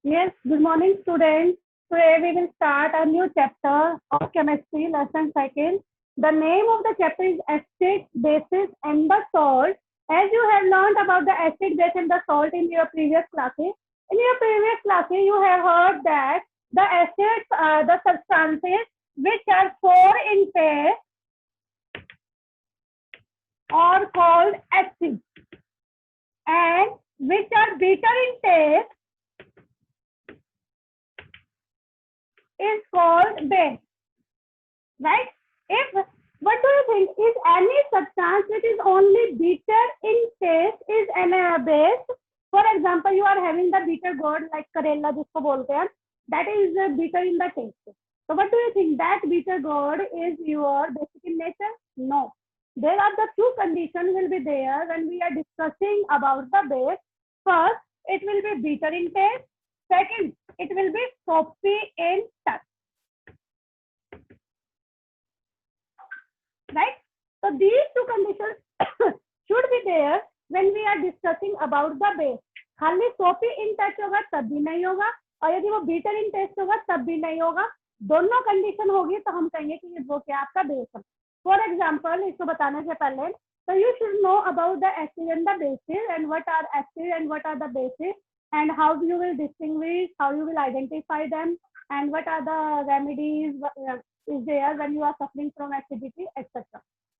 Yes, good morning, students. Today we will start a new chapter of chemistry, lesson second. The name of the chapter is acid, bases, and the salt. As you have learned about the acid, base, and the salt in your previous classes, you have heard that the acids are the substances which are four in pair are called acids, and which are bitter in taste is called base. Right? If what do you think is any substance which is only bitter in taste is an base? For example, you are having the bitter gourd like करेला जिसको बोलते हैं, that is bitter in the taste. So what do you think that bitter gourd is your basic in nature? No. There are the two conditions will be there when we are discussing about the base. First, it will be bitter in taste. Second, it will be soapy in touch. Right? So these two conditions should be there when we are discussing about the base. खाली soapy in touch होगा तब भी नहीं होगा, और यदि वो bitter in taste होगा तब भी नहीं होगा. दोनों कंडीशन होगी तो हम कहेंगे कि वो क्या आपका बेस है. फॉर एग्जाम्पल, इसको बताने से पहले, so you should know about the acid and the bases, and what are acid and what are the bases, and how you will distinguish, how you will identify them, and what are the remedies is there when you are suffering from acidity, etc.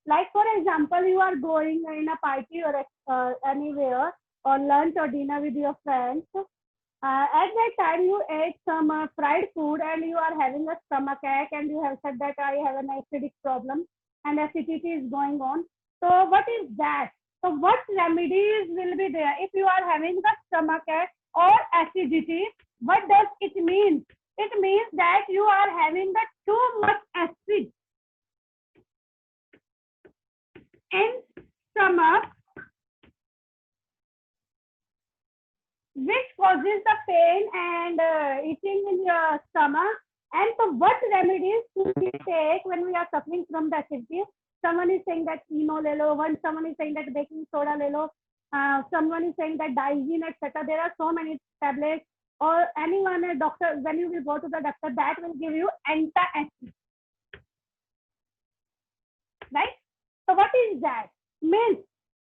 Like for example, you are going in a party or anywhere or lunch or dinner with your friends. At that time you ate some fried food and you are having a stomach ache, and you have said that I have an acidic problem and acidity is going on. So what is that? So what remedies will be there if you are having the stomach ache or acidity? What does it mean? It means that you are having the too much acid in stomach, which causes the pain and itching in your stomach. And so what remedies should we take when we are suffering from the acidity? Someone is saying that eno le lo, someone is saying that baking soda le lo, someone is saying that Diazine, etc. There are so many tablets, or anyone, a doctor, when you will go to the doctor, that will give you antacid. Right? So what is that? Means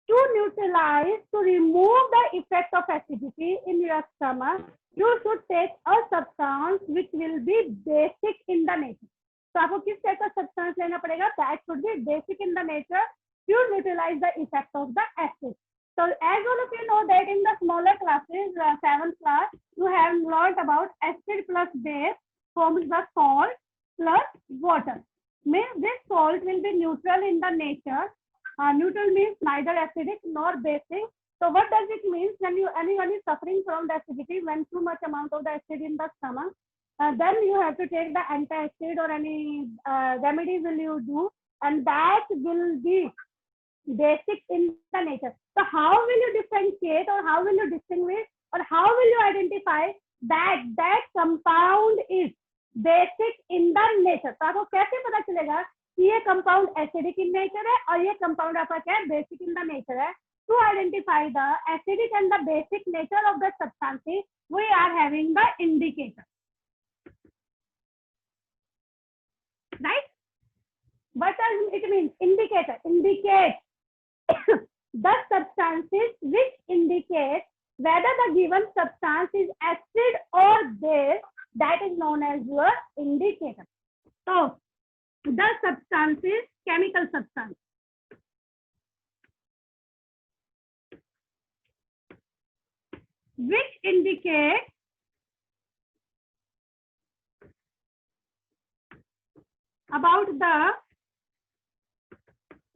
to neutralize, to remove the effect of acidity in your stomach, you should take a substance which will be basic in the nature. So आपको किस type का substance लेना पड़ेगा? That should be basic in the nature to neutralize the effect of the acid. So as all of you know that in the smaller classes, 7th class, you have learned about acid plus base forms the salt plus water. Means this salt will be neutral in the nature. Neutral means neither acidic nor basic. So what does it mean when anyone is suffering from the acidity, when too much amount of the acid in the stomach, then you have to take the antacid or any remedy will you do, and that will be basic in the nature. So how will you differentiate, or how will you distinguish, or how will you identify that that compound is basic in the nature? तो आपको कैसे पता चलेगा कि ये compound acidic in nature है और ये कंपाउंड आपका क्या है, बेसिक इन द नेचर है? To identify the acidic and the basic nature of the substances, we are having the indicator. Right? What does it mean? Indicator indicates the substances which indicate whether the given substance is acid or base. That is known as your indicator. So the substances, chemical substance, which indicate about the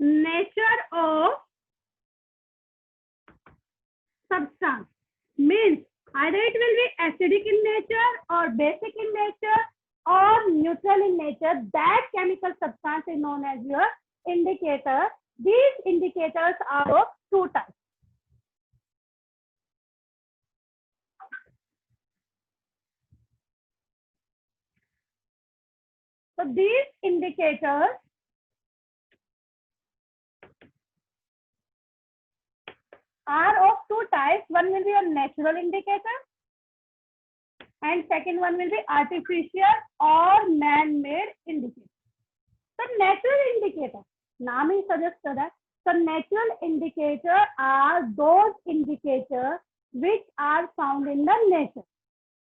nature of substance, means either it will be acidic in nature or basic in nature or neutral in nature. That chemical substance is known as your indicator. These indicators are of two types. So these indicators are of two types. One will be a natural indicator and second one will be artificial or man-made indicator. So natural indicator, naam hi suggest kar raha hai. So natural indicator are those indicators which are found in the nature.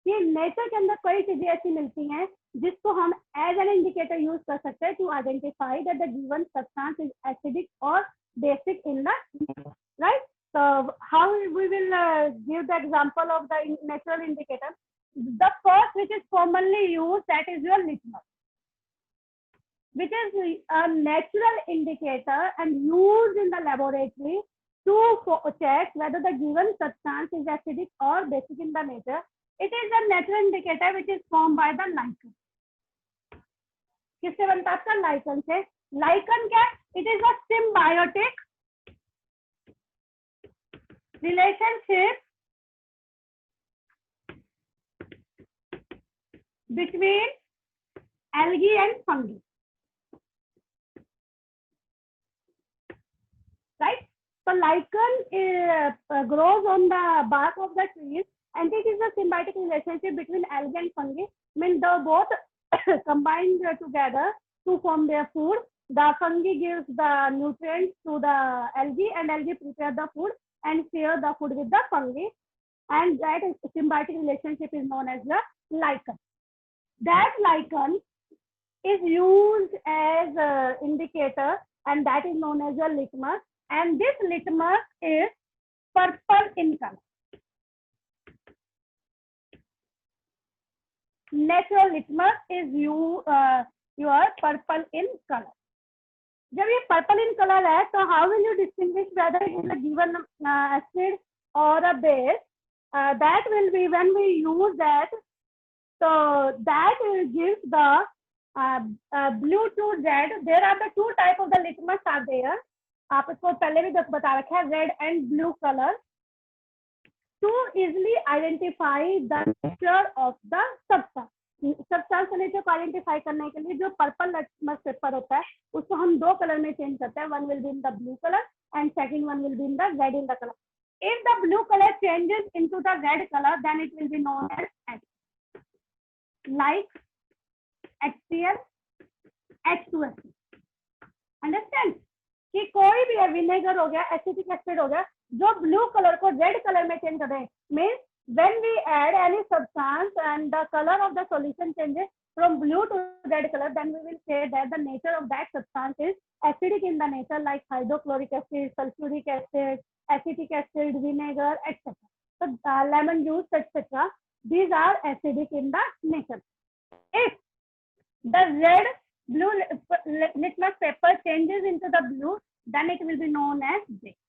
ये nature के अंदर कई चीजें ऐसी मिलती हैं जिसको हम एज एन इंडिकेटर यूज कर सकते हैं to identify that the given substance is acidic और basic in the nature, right. So how we will give the example of the natural indicator. The first which is commonly used, that is your litmus, which is a natural indicator and used in the laboratory to check whether the given substance is acidic or basic in the nature. It is a natural indicator which is formed by the lichen. किससे बनता है? Lichen से. Lichen क्या? It is a symbiotic relationship between algae and fungi, right? So lichen grows on the bark of the trees and it is a symbiotic relationship between algae and fungi. Means they both combined together to form their food. The fungi gives the nutrients to the algae and algae prepare the food and share the food with the fungi, and that symbiotic relationship is known as the lichen. That lichen is used as an indicator and that is known as a litmus, and this litmus is purple in color. Natural litmus is your purple in color. जब ये purple इन colour है तो how will you distinguish whether it is a given acid और a base? That will be when we use that, so that gives the blue to red. There are the two type of the litmus are there. आप इसको पहले भी बता रखा है, red and blue colour. To easily identify the nature of the substance. Substance का nature को identify करने के लिए जो पर्पल लिटमस पेपर होता है उसको हम दो कलर में चेंज करते हैं. One will be in the blue colour and second one will be in the red in the colour. If the blue colour changes into the red colour then it will be known as H, like HCl, H2SO. Understand कि कोई भी vinegar हो गया, acetic acid हो गया, जो blue colour को red colour में चेंज कर दें, means when we add any substance and the color of the solution changes from blue to red color, then we will say that the nature of that substance is acidic in the nature, like hydrochloric acid, sulfuric acid, acetic acid, vinegar, etc. So lemon juice, etc. These are acidic in the nature. If the red blue litmus paper changes into the blue, then it will be known as base.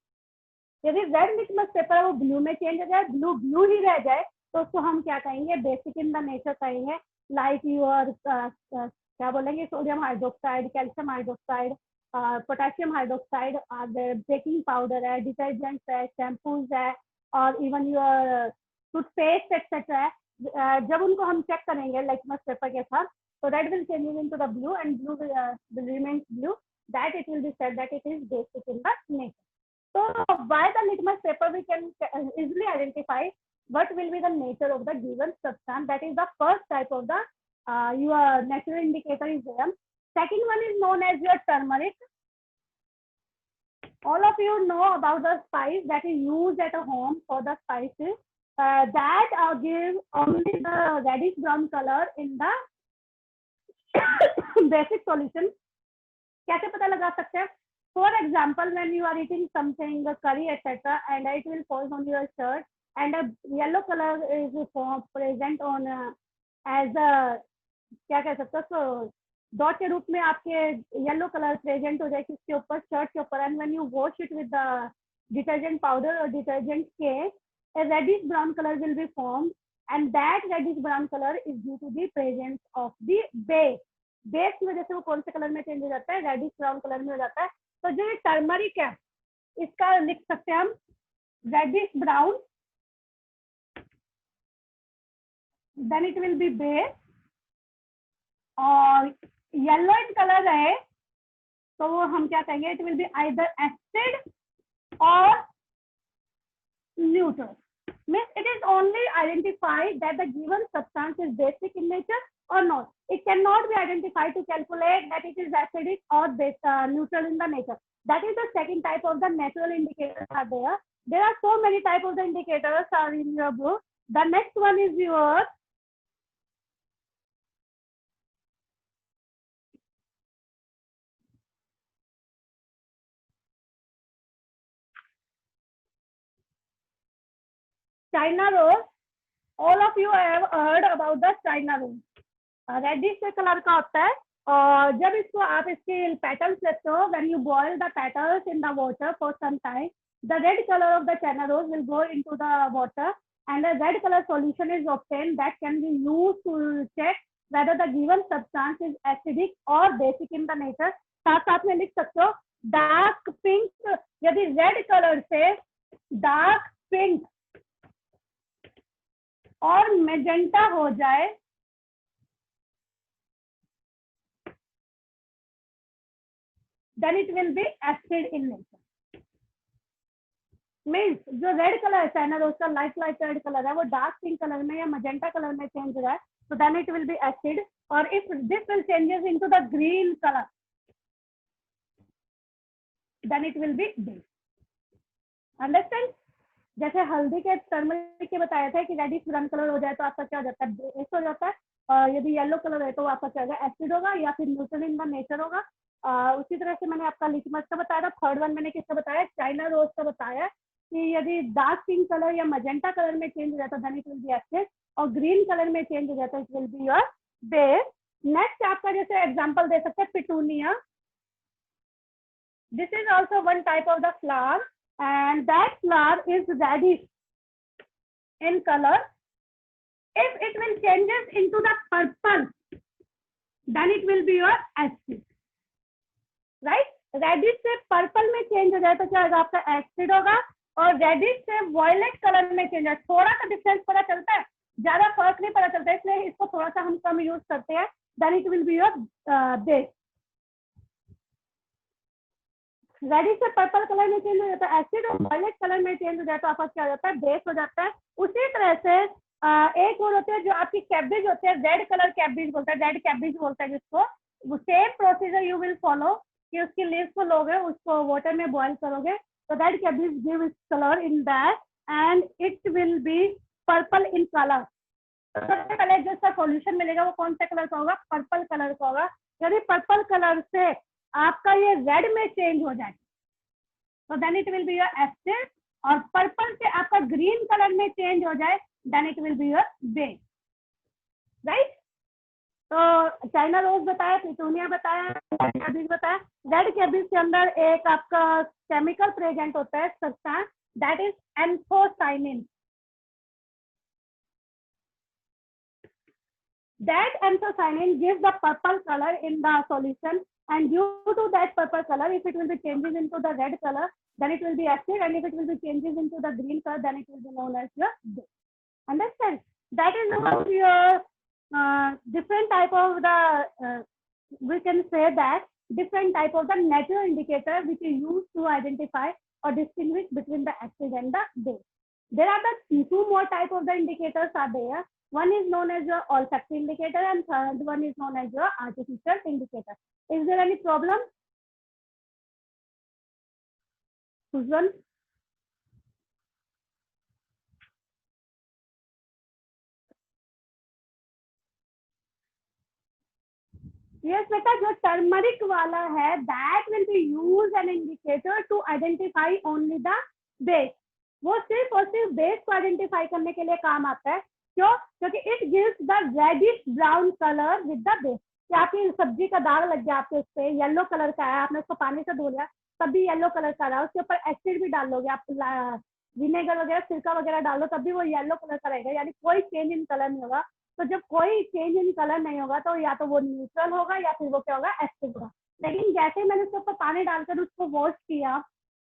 यदि red litmus paper वो blue में change हो जाए, blue blue ही रह जाए, तो उसको हम क्या कहेंगे? बेसिक इन द नेचर कहेंगे. लाइक यूर क्या बोलेंगे? Sodium hydroxide, calcium hydroxide, potassium hydroxide, baking powder है, डिटर्जेंट्स है, शैम्पूज है, और इवन यूर टूथपेस्ट एक्सेट्रा है. जब उनको हम चेक करेंगे लिटमस पेपर के साथ, तो red will change into the blue and blue will remain blue. That it will be said that it is basic in the nature. So by the litmus paper we can easily identify what will be the nature of the given substance. That is the first type of the your natural indicator is there. Second one is known as your turmeric. All of you know about the spice that is used at a home for the spices. That give only the reddish brown color in the basic solution. कैसे पता लगा सकते हैं? For example, when you are eating something, curry, etc., and it will fall on your shirt, and a yellow color is present on as a क्या कह सकते हो? So dot के रूप में आपके येलो कलर प्रेजेंट हो जाए किसके ऊपर? शर्ट के ऊपर. And when you wash it with the detergent powder और डिटर्जेंट के, a reddish brown color will be formed, and that reddish brown color is due to the presence of the base. Base की वजह से वो कौन से colour में change हो जाता है? रेडिश ब्राउन कलर में हो जाता है. तो जो ये टर्मरिक है इसका लिख सकते हैं हम reddish brown, then it will be base. और येलो इन कलर है तो वो हम क्या कहेंगे? It will be either acid और neutral. Means it is only identified that the given substance is basic in nature or not. It cannot be identified to calculate that it is acidic or neutral in the nature. That is the second type of the natural indicators are there. There are so many types of the indicators are in your book. The next one is your China rose. All of you have heard about the China rose. Reddish colour का होता है और जब इसको आप इसके petals लेते हो when you boil the petals in the water for some time the red colour of the China rose will go into the water and a red color solution is obtained that can be used to check whether the given substance is acidic or basic in the nature. साथ साथ में लिख सकते हो dark pink, यदि red colour से dark pink और magenta हो जाए then it will be acid in nature. Means जो रेड कलर है चाइना रोज का लाइट रेड कलर है वो डार्क पिंक कलर में या मजेंटा कलर में चेंज हो रहा है तो then it will be acid. और if this will changes into the green color then it will be base. Understand? जैसे हल्दी के टर्मरिक के बताया था कि रेडिश ब्राउन कलर हो जाए तो आपका क्या हो जाता है, बेस हो जाता है. और यदि येलो कलर है तो आपका क्या होगा, एसिड होगा या फिर न्यूट्रल इन द नेचर होगा. उसी तरह से मैंने आपका लिटमस का बताया था. थर्ड वन मैंने किसका बताया, चाइना रोज का बताया कि यदि डार्क पिंक कलर या मजेंटा कलर में चेंज हो जाता है then it will be acid और ग्रीन कलर में चेंज हो जाता है it will be your base. Next आपका जैसे एग्जांपल दे सकते हैं petunia. This is also one type of the flower and that flower is reddish in color. If it will changes into the purple then it will be your acid, right? Reddish से purple में change हो जाए तो क्या होगा, आपका acid होगा. और रेडिश से वॉयलेट कलर में चेंज है. थोड़ा सा डिफरेंस पता चलता है, ज्यादा फर्क नहीं पता चलता, इसलिए इसको थोड़ा सा हम कम यूज करते हैं. Then it will be your base. Reddish से पर्पल कलर में चेंज हो जाता है एसिड और वॉयलेट कलर में चेंज हो जाता है आपका क्या हो जाता है, बेस हो जाता है. उसी तरह से एक और होते हैं जो आपकी कैबेज होते हैं, रेड कलर कैबेज बोलता है, रेड कैबेज बोलता है जिसको. Same procedure you will follow कि उसकी लीव्स को लोगे, उसको वाटर में बॉईल करोगे तो red cabbage give its colour in that and it will B purple in colour. सबसे पहले जो इसका सॉल्यूशन मिलेगा वो कौन सा कलर का होगा, पर्पल कलर का होगा. यदि पर्पल कलर से आपका ये रेड में चेंज हो जाए तो then it will be your acid. और पर्पल से आपका ग्रीन कलर में चेंज हो जाए then it will be your base, right. तो चाइना रोज बताया, पिटूनिया बताया, कैबेज बताया. रेड कैबेज के अंदर एक आपका केमिकल प्रेजेंट होता है substance that is anthocyanin. That anthocyanin gives the purple color in the solution, and due to that purple color, if it will be changes into the red color, then it will be acid, and if it will be changes into the green color, then it will be known as your base. Understand? That is about your different type of the we can say that different type of the natural indicator which is used to identify or distinguish between the acid and the base. There are the two more type of the indicators are there. One is known as your olfactory indicator and third one is known as your artificial indicator. Is there any problem? Susan? Yes, बेटा जो turmeric वाला है that will be used an indicator to identify only the base. वो सिर्फ और सिर्फ base को identify करने के लिए काम आता है. क्यों? क्योंकि it gives the reddish brown colour with the base. कि आपकी सब्जी का दाग लग गया आपके उस पर येलो कलर का है, आपने उसको पानी से धो लिया तब भी येलो कलर का रहा, उसके ऊपर एसिड भी डाल लोगे आप, विनेगर वगैरह सिरका वगैरह डाल लो तब भी वो येलो कलर का रहेगा, यानी कोई चेंज इन कलर नहीं होगा. तो जब कोई चेंज इन कलर नहीं होगा तो या तो वो न्यूट्रल होगा या फिर वो क्या होगा, एसिड होगा. लेकिन जैसे मैंने उसके ऊपर पानी डालकर उसको वॉश किया,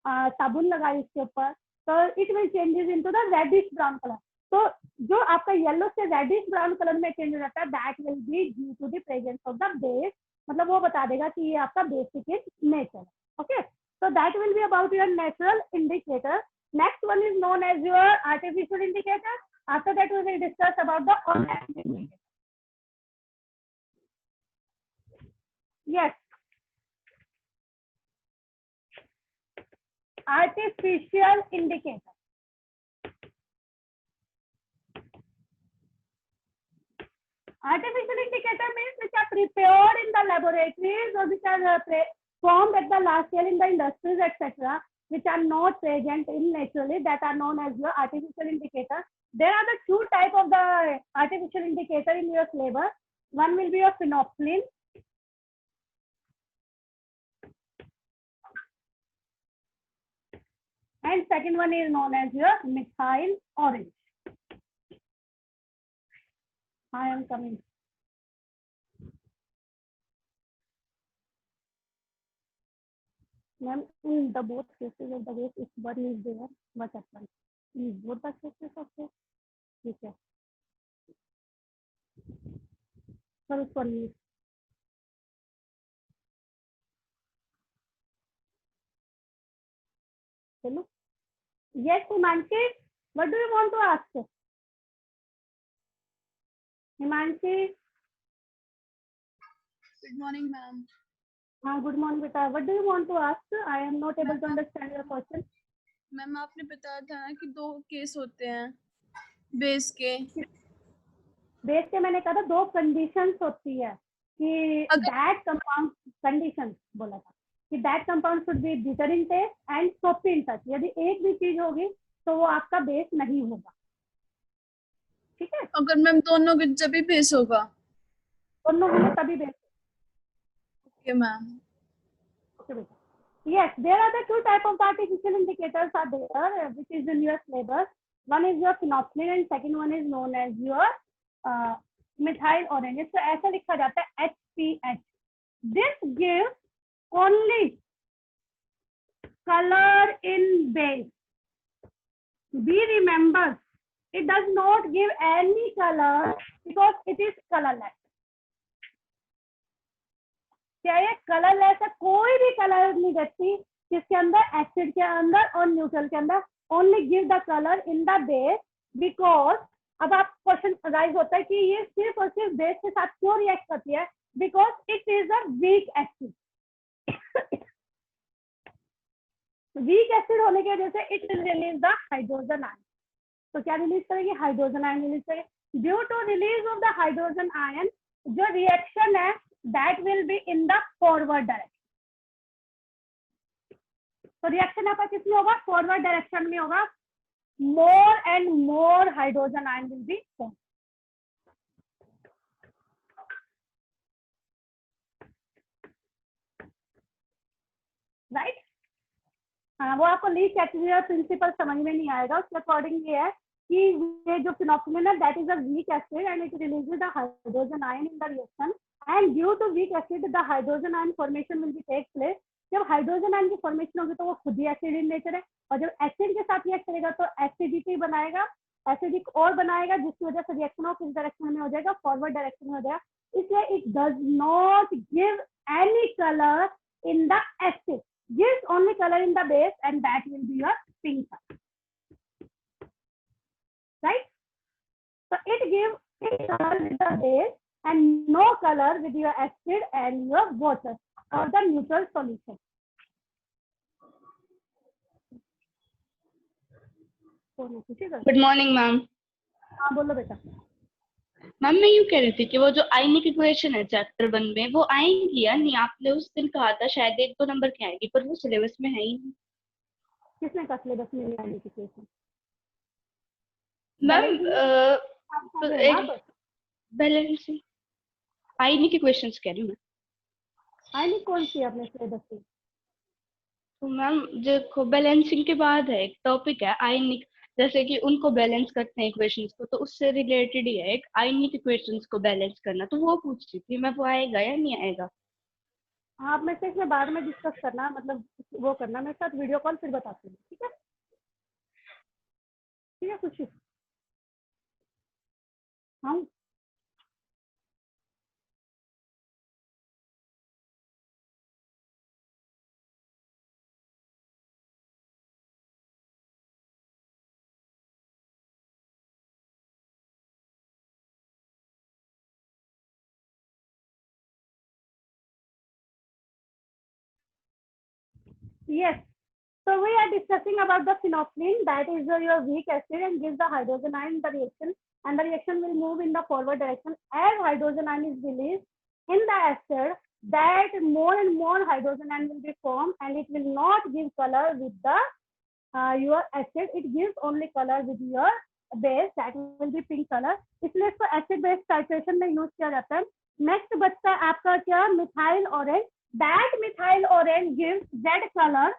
साबुन लगाई उसके ऊपर, तो it will changes into the reddish brown colour. तो जो आपका येलो से रेडिश ब्राउन कलर में चेंज हो जाता है that will be due to the presence of the base. मतलब वो बता देगा कि ये आपका basic in nature. Okay, so that will be about your natural indicator. Next one is known as your artificial indicator. After that, we will discuss about the organic indicator. Yes. Artificial indicator. Artificial indicator means which are prepared in the laboratories or which are formed at the large scale in the industries, etc., which are not present in naturally, that are known as your artificial indicator. There are the two type of the artificial indicator in your syllabus. One will be your phenolphthalein. And second one is known as your methyl orange. I am coming. Ma'am, in the both cases of the base, if one is there, what happens? In both the cases of this, ठीक है. First one is hello. Yes, Himanshi, what do you want to ask? Himanshi. Good morning, ma'am. Good morning, beta. What do you want to ask? I am not able to understand your question. Ma'am आपने बताया था ना कि दो case होते हैं base के. Base के मैंने कहा था दो कंडीशंस होती है कि दैट कंपाउंड कंडीशन बोला था कि that compound should be bitter in taste and soapy in touch. यदि एक भी चीज होगी तो वो आपका बेस नहीं होगा. ठीक है. अगर मैम दोनों के जब भी बेस होगा. दोनों होंगे तभी बेस. Okay ma'am. ओके बेटा. Yes, there are the two type of artificial indicators are there, which is in your syllabus. One is your phenolphthalein and second one is known as your methyl orange. So ऐसा लिखा जाता है HPH. This gives only color in base. Be remember, it does not give any color because it is colorless. क्या ये colourless है? कोई भी colour नहीं देती किसके अंदर, एसिड के अंदर और न्यूट्रल के अंदर. Only give the colour in the base because. अब आप क्वेश्चन राइज होता है कि ये सिर्फ और सिर्फ बेस के साथ क्यों रिएक्ट करती है? Because it is a weak acid. Weak acid होने की वजह से it release the hydrogen ion. तो क्या रिलीज करेगी? हाइड्रोजन आयन रिलीज करेगी. Due to release of the hydrogen ion जो रिएक्शन है that will be in the forward direction. तो रिएक्शन आपका किसमें होगा? फॉरवर्ड डायरेक्शन में होगा. More and more hydrogen ion will be form. Right. हाँ, वो आपको लीच एक्चुअली प्रिंसिपल समझ में नहीं आएगा. उसके अकॉर्डिंग ये है कि ये जो फिनोक्सिलिन है that is a weak acid and it releases the hydrogen ion in the reaction. And due to weak acid, the hydrogen ion formation will be take place. जब हाइड्रोजन आयन की फॉर्मेशन होगी तो वो खुद ही एसिड इन नेचर है और जब acid के साथ रिएक्ट करेगा तो एसिडिटी बनाएगा, एसिडिक और बनाएगा जिसकी वजह से रिएक्शन किस डायरेक्शन में हो जाएगा? फॉरवर्ड डायरेक्शन में हो जाएगा. इसलिए it does not give any colour in the acid, gives only colour in the base and that will be your pink colour. Right. So it gives color with the base and no color with your acid and your water or the neutral solution. Good morning ma'am. हाँ बोलो बेटा. Ma'am मैं यूँ कह रही थी कि वो जो आयनिक इक्वेशन है चैप्टर 1 में वो आएंगी या नहीं? आपने उस दिन कहा था शायद 1-2 नंबर की आएगी पर वो सिलेबस में है ही नहीं. किसने कहा सिलेबस में नहीं आएगी इक्वेशन? मैम बैलेंसिंग आयनिक इक्वेशंस कह रही हूँ मैं. आयनिक कौन सी आपने सिलेबस की? तो मैम देखो बैलेंसिंग के बाद है एक टॉपिक है आयनिक, जैसे कि उनको बैलेंस करते हैं इक्वेशंस को, तो उससे रिलेटेड ही है एक आयनिक इक्वेशंस को बैलेंस करना. तो वो पूछ रही थी मैं, वो आएगा या नहीं आएगा? आप में से इसमें बाद में डिस्कस करना, मतलब वो करना मेरे साथ वीडियो कॉल, फिर बताती हूँ. ठीक है. ठीक है खुशी. हाँ Yes. So we are discussing about the phenolphthalein, that is your weak acid and gives the hydrogen ion in the reaction, and the reaction will move in the forward direction. As hydrogen ion is released in the acid, that more and more hydrogen ion will be formed, and it will not give color with the your acid. It gives only color with your base, that will be pink color. इसलिए इसको acid base titration में use किया जाता है. Next बचता है आपका क्या, methyl orange. That methyl orange gives red colour.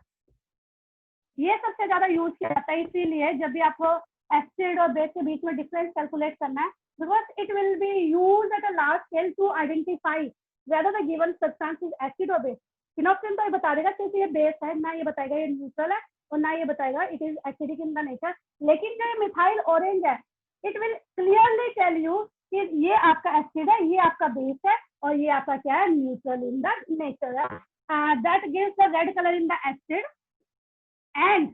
ये सबसे ज्यादा यूज किया जाता है, इसीलिए जब भी आपको एसिड और बेस के बीच में डिफरेंस कैलकुलेट करना है, because it will be use at a large scale to identify whether the given substance is acid और बेस. फिनोक्सिन तो ये बता देगा क्योंकि ये बेस है, ना ये बताएगा ये न्यूट्रल है और ना ये बताएगा it is acidic in the nature. लेकिन जो ये मिथाइल ऑरेंज है, it will clearly tell you कि ये आपका एसिड है, ये आपका बेस है और ये आपका क्या है, न्यूट्रल इन द नेचर है. That gives the red colour in the acid and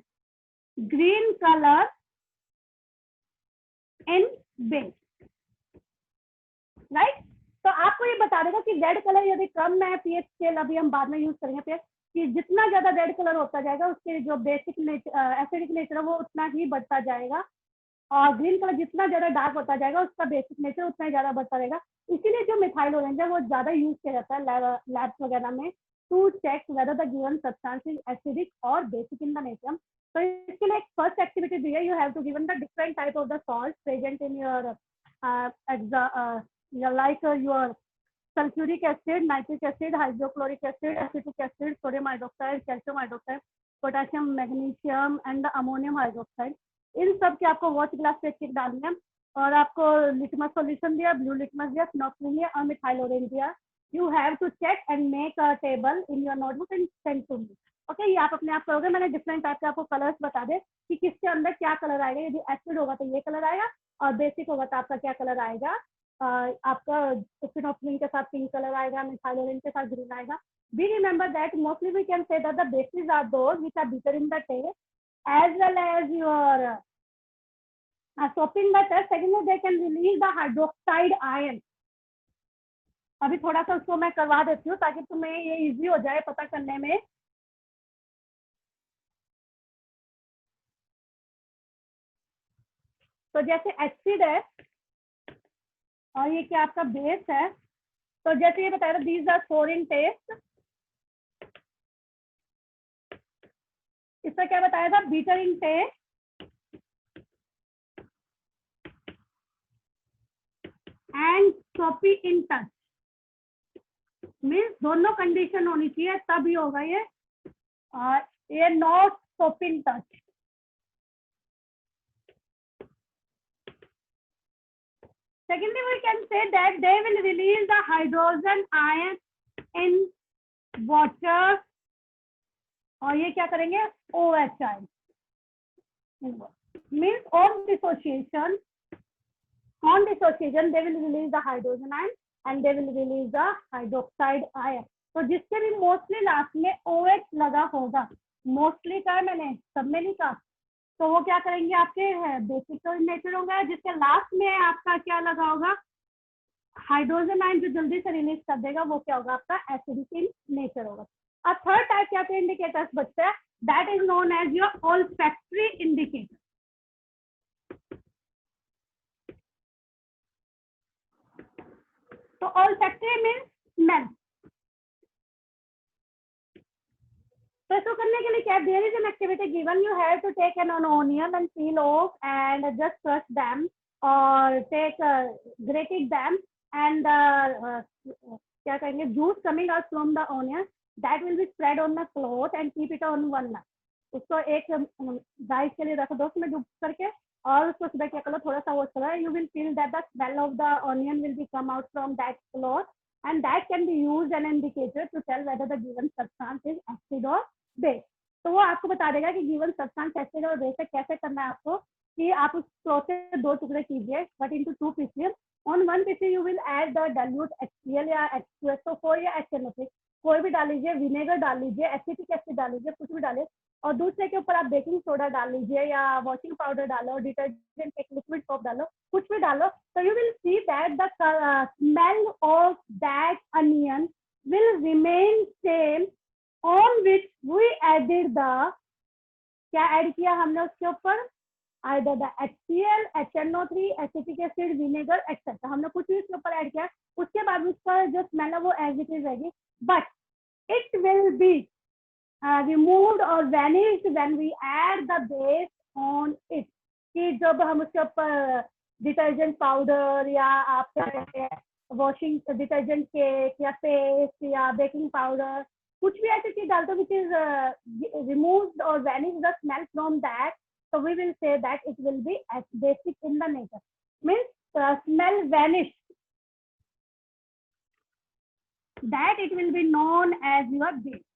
green color in base, right? तो आपको ये बता देगा कि रेड कलर यदि कम है, पीएच स्केल अभी हम बाद में यूज करेंगे फिर, कि जितना ज्यादा रेड कलर होता जाएगा उसके जो बेसिक एसिडिक नेचर है वो उतना ही बढ़ता जाएगा, और ग्रीन कलर जितना ज्यादा डार्क होता जाएगा उसका बेसिक नेचर उतना ही ज्यादा बढ़ता रहेगा. इसीलिए जो मिथाइल ऑरेंज है वो ज्यादा यूज किया जाता है लैब्स वगैरह में to check whether the given substance is acidic or basic in the nature. So इसके लिए एक first activity दी है, you have to given the different type of the salts present in your like your sulfuric acid, nitric acid, hydrochloric acid, acetic acid, sodium hydroxide, calcium hydroxide, potassium, magnesium and the ammonium hydroxide. इन सब के आपको watch glass पे एक डालने हैं, और आपको litmus solution दिया, ब्लू लिटमस दिया, फिनोक्सिन दिया और मिथाइल ऑरेंज दिया. You have to check and make a table in your notebook and send to me. Okay, ये आप अपने आप करोगे. मैंने डिफरेंट टाइप के आपको कलर्स बता दे कि किसके अंदर क्या कलर आएगा. यदि एसिड होगा तो ये कलर आएगा, और बेसिक होगा तो आपका क्या कलर आएगा, आपका फिनोक्सिन के साथ पिंक कलर आएगा, मिथाइल ऑरेंज के साथ ग्रीन आएगा. Be remember that mostly we can say that the bases are those which are bitter in the taste as well as your soaping the test. Secondly, they can release the hydroxide ion. अभी थोड़ा सा उसको मैं करवा देती हूँ ताकि तुम्हें ये इजी हो जाए पता करने में. तो जैसे एसिड है और ये क्या आपका बेस है, तो जैसे ये बताया था these are for in taste. इसका क्या बताया था, bitter in taste and soapy in touch. Means दोनों कंडीशन होनी चाहिए तभी होगा ये, और ये not soap in touch. Secondly, we can say that they will release the hydrogen ion in water, और ये क्या करेंगे, OH ion. Means on dissociation they will release the hydrogen ion and they will release the hydroxide ion. तो जिसके भी mostly last में OH लगा होगा, मोस्टली का मैंने सब में नहीं कहा, तो वो क्या करेंगे, आपके बेसिक नेचर होगा. जिसके लास्ट में आपका क्या लगा होगा, हाइड्रोजन आयन जो जल्दी से रिलीज कर देगा, वो क्या होगा, आपका एसिडिक इन नेचर होगा. अब थर्ड टाइप क्या के इंडिकेटर्स बचते हैं, that is known as your olfactory indicator. तो ऑल्फैक्टरी मीन्स स्मेल. तो इसको करने के लिए क्या, there is an activity given, you have to take an onion and peel off and just crush them और टेक ग्रेटेड देम एंड क्या करेंगे, juice coming out from the onion that will be spread on the cloth and keep it on one night. उसको एक rice के लिए रखो 2 minute डूब करके, और उसको सुबह क्या करो, थोड़ा सा वॉश करो. You will feel that the smell of the onion will be come out from that cloth and that can be used an indicator to tell whether the given substance is acid or base. तो वो आपको बता देगा कि given substance acid और base है. कैसे करना है आपको, कि आप उस क्लॉथ से 2 टुकड़े कीजिए, cut into 2 pieces. On one piece you will add the dilute HCl या H2SO4 या HNO3, कोई भी डाल लीजिए, विनेगर डाल लीजिए, एसिटिक एसिड डाल लीजिए, कुछ भी डालिए, और दूसरे के ऊपर आप बेकिंग सोडा डाल लीजिए या वॉशिंग पाउडर डालो, डिटर्जेंट एक लिक्विड सोप डालो, कुछ भी डालो. तो you will see that the smell of that onion will remain same on which we added the, क्या ऐड किया हमने उसके ऊपर, either the HCl, HNO3, acetic acid, vinegar etcetera, हमने कुछ भी इसके ऊपर ऐड किया, उसके बाद उसका जो स्मेल है वो एज इट इज रहेगी, but it will B removed or vanished when we add the base on it, कि जब हम उसके ऊपर डिटर्जेंट पाउडर या आपका वॉशिंग डिटर्जेंट केक या पेस्ट या बेकिंग पाउडर कुछ भी ऐसी चीज डालते which is removed or vanish the smell from that, so we will say that it will be as basic in the nature, means smell vanished, that it will be known as your base.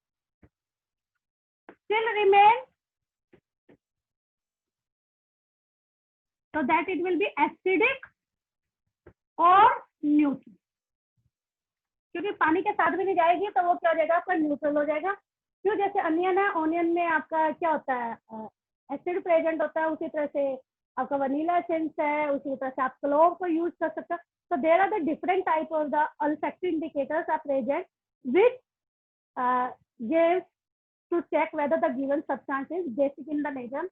Still remain, so that it will be acidic or neutral, क्योंकि पानी के साथ भी नहीं जाएगी तो वो क्या हो जाएगा, आपका न्यूट्रल हो जाएगा। क्यों, जैसे अनियन है, ऑनियन में आपका क्या होता है, एसिड प्रेजेंट होता है, उसी तरह से आपका वनीला एसेंस है, उसी तरह से आप क्लोव को यूज कर सकते हो। So there are the different type of the olfactory indicators are present which gives to check whether the given substance is basic in the nature,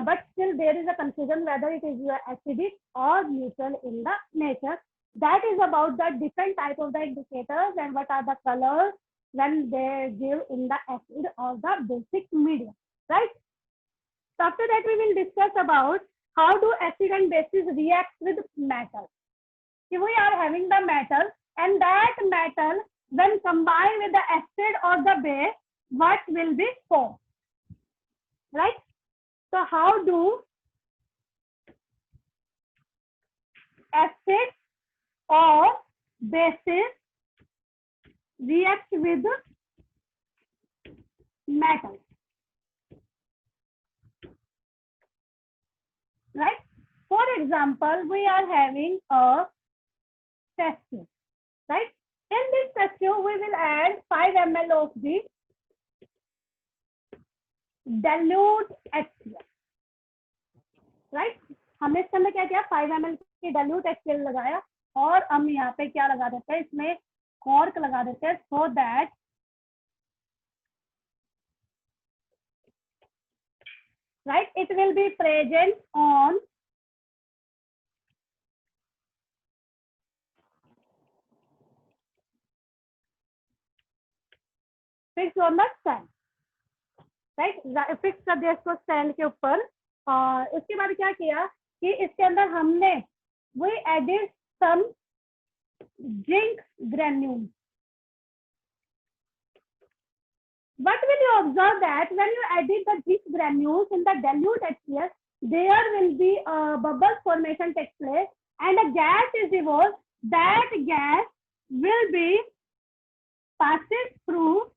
but still there is a confusion whether it is acidic or neutral in the nature. That is about the different type of the indicators and what are the colors when they give in the acid or the basic medium, right? So after that we will discuss about how do acid and bases react with metal. If we are having the metal and that metal when combined with the acid or the base, what will be formed, right? So how do acid or bases react with metal, right? For example, we are having a test tube, right? In this test tube, we will add 5 ml of the dilute HCl, right? हमने इसके अंदर क्या किया, 5 ml की dilute HCl लगाया और हम यहाँ पे क्या लगा देते हैं, इसमें कॉर्क लगा देते हैं, so that right it will be present on fixed on the stand, right? Fix कर दिया इसको स्टैंड के ऊपर। इसके बाद क्या किया कि इसके अंदर हमने we added some zinc granules. What will you observe that when you added the zinc granules in the dilute HCl, there will be a bubble formation takes place and a gas is evolved. That gas will be passes through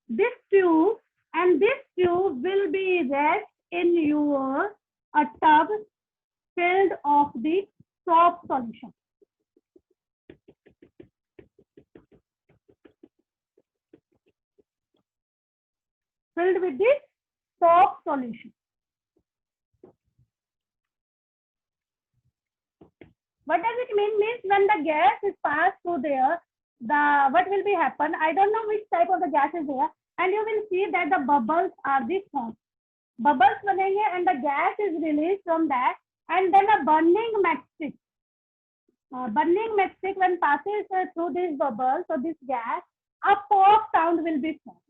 this tube and this tube will be rest in your a tub filled of the soap solution. Filled with the soap solution. What does it mean? Means when the gas is passed through there, the what will be happen? I don't know which type of the gas is there, and you will see that the bubbles are the formed. Bubbles banenge and the gas is released from that, and then a burning matchstick. Burning matchstick when passes through this bubble, so this gas, a pop sound will be formed.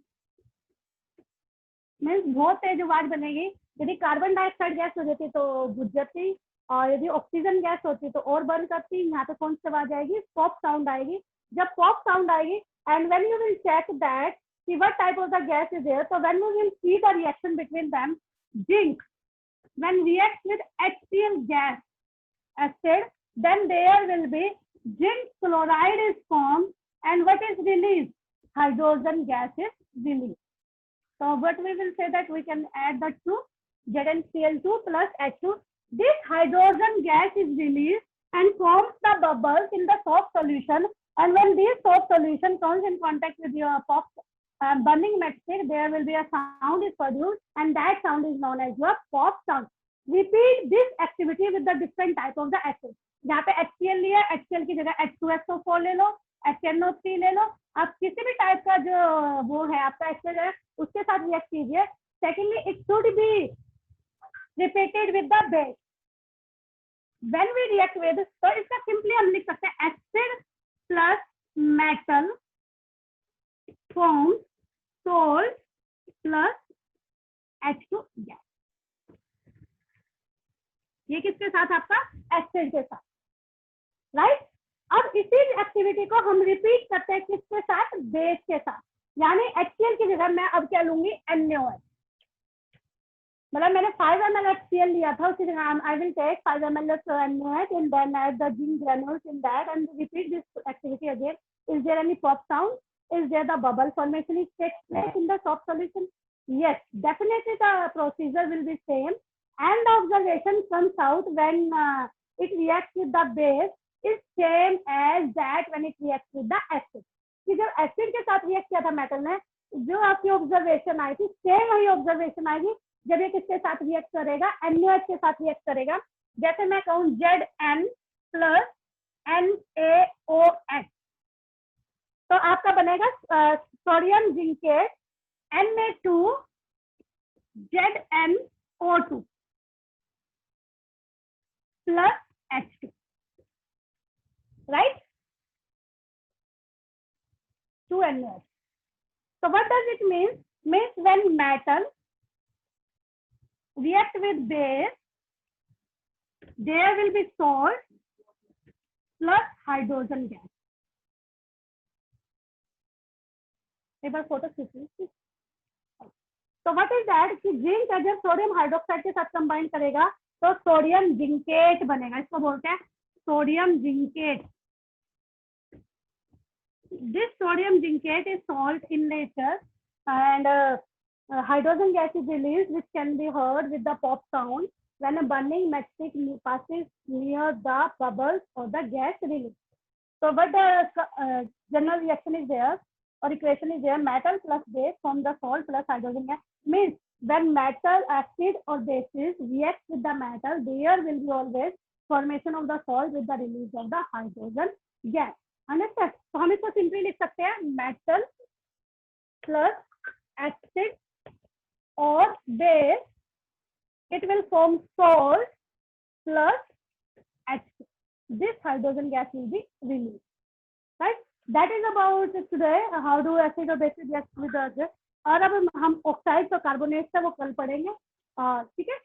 Means बहुत तेज आवाज बनेगी। यदि carbon dioxide gas हो जाती तो बुझ जाती, और यदि ऑक्सीजन गैस होती तो और बर्न करती। यहाँ पे कौन सी आवाज आएगी, पॉप साउंड आएगी। जब पॉप साउंड आएगी and when you will check that कि what type of the gas is there, so when we will see the reaction between them, zinc when reacts with HCl gas acid, then there will be zinc chloride is formed and what is released, hydrogen gas is released. So what we will say that we can add the two ZnCl2 plus H2. This hydrogen gas is released and forms the bubbles in the soap solution. And when this soap solution comes in contact with your pop burning matchstick, there will be a sound is produced, and that sound is known as your pop sound. Repeat this activity with the different type of the acid. यहाँ पे HCl लिया, HCl की जगह H2SO4 ले लो, HNO3 ले लो, आप किसी भी टाइप का जो वो है आपका एसिड है उसके साथ रिएक्ट कीजिए। Secondly, it should be repeated with the base. When we react with, तो इसका सिंपली हम लिख सकते हैं acid plus metal form salt plus H2 gas. ये किसके साथ? आपका एसिड के साथ, राइट। अब इसी एक्टिविटी को हम रिपीट करते हैं किसके साथ? बेस के साथ। यानी HCl की जगह मैं अब क्या लूंगी? NaOH। मतलब मैंने 5 ml HCl लिया था, उसी जगह I will take 5 ml of NaOH and then add the zinc granules in that and repeat this activity again. Is there any pop sound? Is there the bubble formation is takes place in the soft solution? Yes, definitely the procedure will be same. And the observation comes out when it reacts with the base is same as that when it reacts with the acid. कि जब acid के साथ react किया था metal ने, जो आपकी observation I थी सेम वही ऑब्जर्वेशन आएगी जब ये किसके साथ रिएक्ट करेगा? NaOH के साथ रिएक्ट करेगा। जैसे मैं कहूँ Zn प्लस NaOH, तो आपका बनेगा sodium zincate Na2 ZnO2 plus H2, right? 2 NaOH. So what does it mean? Means when metal react with base, there will be salt plus hydrogen gas. एक बार फोटो खींचिए। तो what is that कि zinc अगर sodium hydroxide के साथ combine करेगा तो sodium zincate बनेगा। इसको बोलते हैं sodium zincate. This sodium zincate is salt in nature and hydrogen gas is released which can be heard with the pop sound when a burning matchstick passes near the bubbles or the gas release. So what the general reaction is there or equation is there? Metal plus base form the salt plus hydrogen gas. Means when metal, acid or bases react with the metal, there will be always formation of the salt with the release of the hydrogen gas. Understand? तो हम इसको simply लिख सकते हैं metal plus acid or base, it will form salt plus H2. This hydrogen gas will be released, right? That is about today how do acid or base react with the other. और अब हम oxide और carbonate का वो कल पढ़ेंगे, ठीक है।